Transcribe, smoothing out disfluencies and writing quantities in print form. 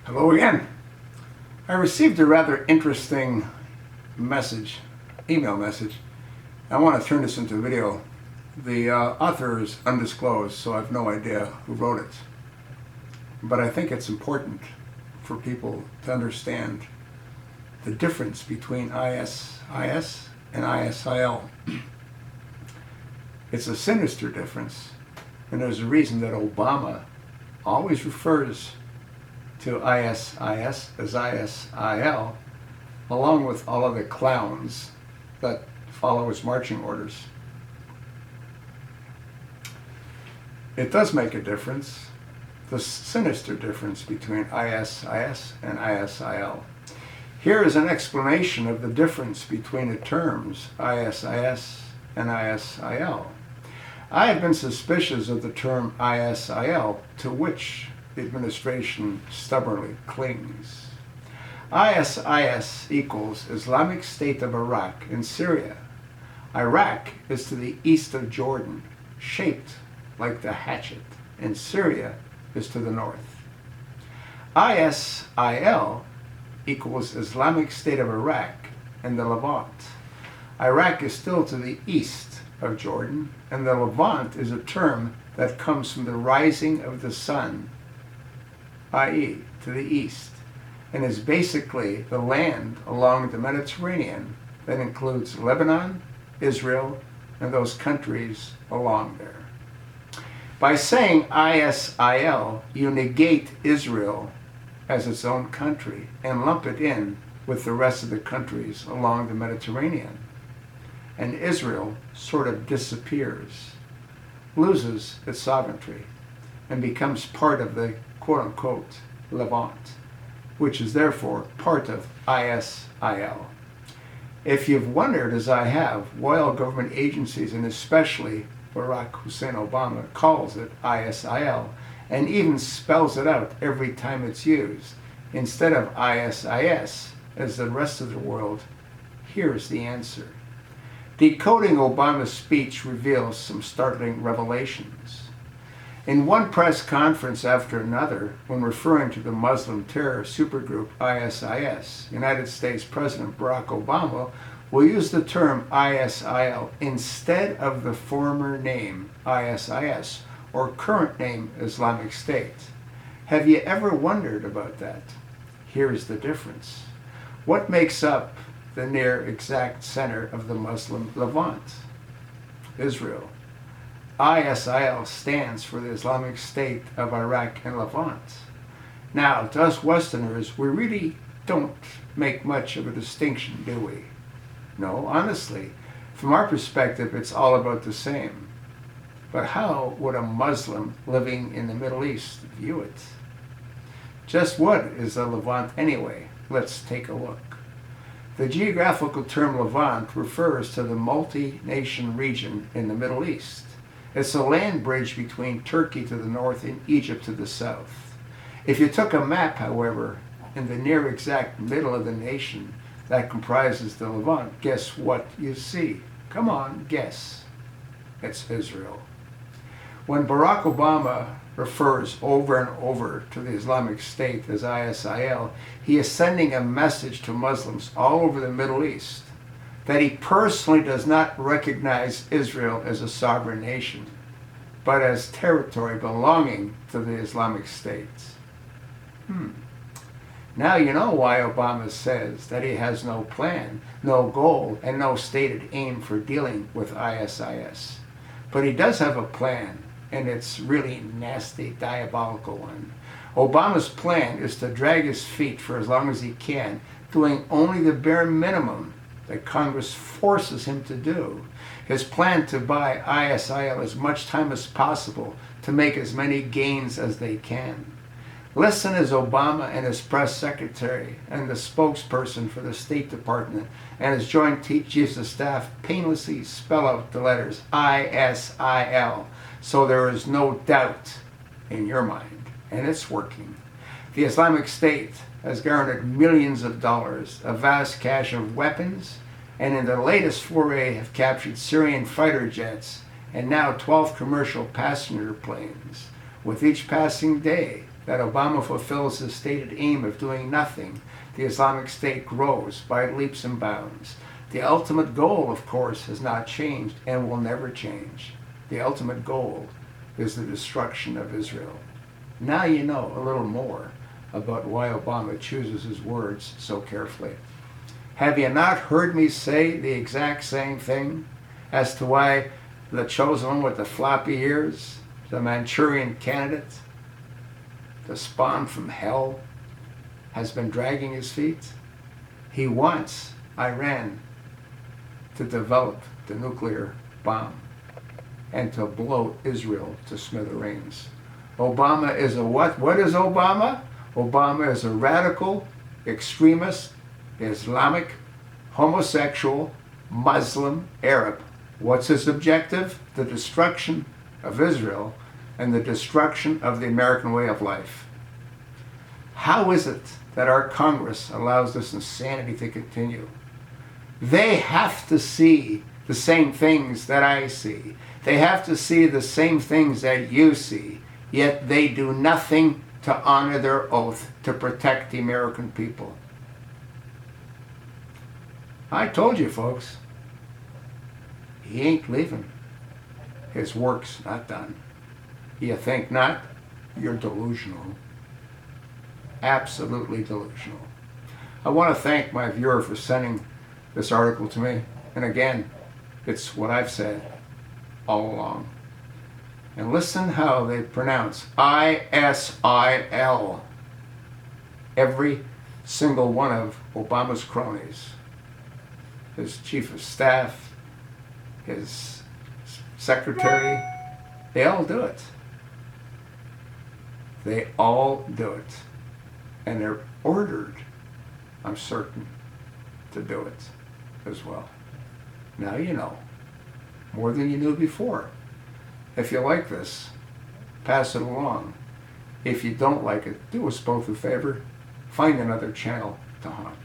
Hello again. I received a rather interesting email message. I want to turn this into a video. The author is undisclosed, so I have no idea who wrote it. But I think it's important for people to understand the difference between ISIS and ISIL. It's a sinister difference, and there's a reason that Obama always refers to ISIS as ISIL, along with all of the clowns that follow his marching orders. It does make a difference, the sinister difference between ISIS and ISIL. Here is an explanation of the difference between the terms ISIS and ISIL. I have been suspicious of the term ISIL, to which the administration stubbornly clings. ISIS equals Islamic State of Iraq in Syria. Iraq is to the east of Jordan, shaped like the hatchet, and Syria is to the north. ISIL equals Islamic State of Iraq and the Levant. Iraq is still to the east of Jordan, and the Levant is a term that comes from the rising of the sun, i.e. to the east, and is basically the land along the Mediterranean that includes Lebanon, Israel, and those countries along there. By saying ISIL, you negate Israel as its own country and lump it in with the rest of the countries along the Mediterranean. And Israel sort of disappears, loses its sovereignty, and becomes part of the quote-unquote Levant, which is therefore part of ISIL. If you've wondered, as I have, why all government agencies, and especially Barack Hussein Obama, calls it ISIL, and even spells it out every time it's used, instead of ISIS, as the rest of the world, here's the answer. Decoding Obama's speech reveals some startling revelations. In one press conference after another, when referring to the Muslim terror supergroup ISIS, United States President Barack Obama will use the term ISIL instead of the former name ISIS, or current name Islamic State. Have you ever wondered about that? Here's the difference. What makes up the near exact center of the Muslim Levant? Israel. ISIL stands for the Islamic State of Iraq and Levant. Now, to us Westerners, we really don't make much of a distinction, do we? No, honestly, from our perspective, it's all about the same. But how would a Muslim living in the Middle East view it? Just what is the Levant anyway? Let's take a look. The geographical term Levant refers to the multi-nation region in the Middle East. It's a land bridge between Turkey to the north and Egypt to the south. If you took a map, however, in the near exact middle of the nation that comprises the Levant, guess what you see? Come on, guess. It's Israel. When Barack Obama refers over and over to the Islamic State as ISIL, he is sending a message to Muslims all over the Middle East that he personally does not recognize Israel as a sovereign nation, but as territory belonging to the Islamic State. Now you know why Obama says that he has no plan, no goal, and no stated aim for dealing with ISIS. But he does have a plan, and it's really nasty, diabolical one. Obama's plan is to drag his feet for as long as he can, doing only the bare minimum that Congress forces him to do. His plan to buy ISIL as much time as possible to make as many gains as they can. Listen as Obama and his press secretary and the spokesperson for the State Department and his Joint Chiefs of Staff painlessly spell out the letters ISIL, so there is no doubt in your mind, and it's working. The Islamic State has garnered millions of dollars, a vast cache of weapons, and in the latest foray have captured Syrian fighter jets and now 12 commercial passenger planes. With each passing day, that Obama fulfills his stated aim of doing nothing, the Islamic State grows by leaps and bounds. The ultimate goal, of course, has not changed and will never change. The ultimate goal is the destruction of Israel. Now you know a little more about why Obama chooses his words so carefully. Have you not heard me say the exact same thing as to why the chosen one with the floppy ears, the Manchurian candidate, the spawn from hell, has been dragging his feet? He wants Iran to develop the nuclear bomb and to blow Israel to smithereens. Obama is a what? What is Obama? Obama is a radical, extremist, Islamic, homosexual, Muslim, Arab. What's his objective? The destruction of Israel and the destruction of the American way of life. How is it that our Congress allows this insanity to continue? They have to see the same things that I see. They have to see the same things that you see, yet they do nothing to honor their oath to protect the American people. I told you, folks, he ain't leaving. His work's not done. You think not? You're delusional. Absolutely delusional. I want to thank my viewer for sending this article to me. And again, it's what I've said all along. And listen how they pronounce ISIL. Every single one of Obama's cronies, his chief of staff, his secretary, they all do it. They all do it. And they're ordered, I'm certain, to do it as well. Now you know, more than you knew before. If you like this, pass it along. If you don't like it, do us both a favor. Find another channel to haunt.